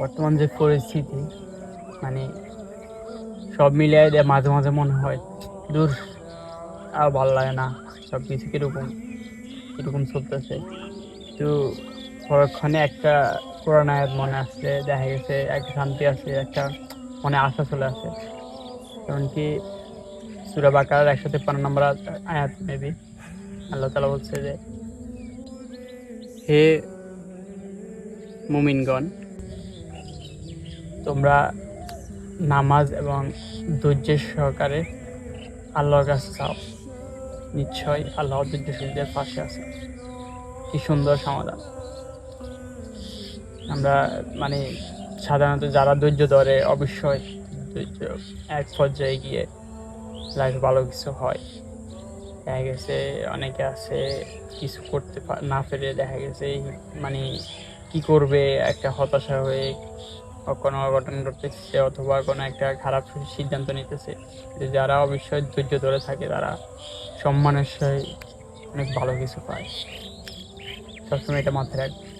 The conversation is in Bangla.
বর্তমান যে পরিস্থিতি, মানে সব মিলিয়ে দিয়ে মাঝে মাঝে মনে হয় দূর, আর ভালো লাগে না, সব কিছু কিরকম কিরকম চলতেছে। তো পরক্ষণে একটা কোরআন আয়াত মনে আসছে, দেখা গেছে একটা শান্তি আছে, একটা মনে আশা চলে আসে। এমনকি সূরা বাকারার 153 নম্বর আয়াত মেবি আল্লাহ তাআলা বলছে যে, হে মুমিনগণ, তোমরা নামাজ এবং ধৈর্যের সহকারে আল্লাহর কাছে চাও, নিশ্চয়ই আল্লাহ ধৈর্যশীলদের পাশে আছে। কি সুন্দর সমাধান! আমরা মানে সাধারণত যারা ধৈর্য ধরে, অবশ্যই ধৈর্য এক পর্যায়ে গিয়ে লাইফে ভালো কিছু হয়। দেখা গেছে অনেকে আছে কিছু করতে না পেরে, দেখা গেছে মানে কি করবে একটা হতাশা হয়ে কোনো অঘটন ঘটতেছে অথবা কোনো একটা খারাপ সিদ্ধান্ত নিতেছে। যারা অবশ্যই ধৈর্য ধরে থাকে তারা সম্মানের সহিত অনেক ভালো কিছু পায়। সবসময় এটা মাথায় রাখবে।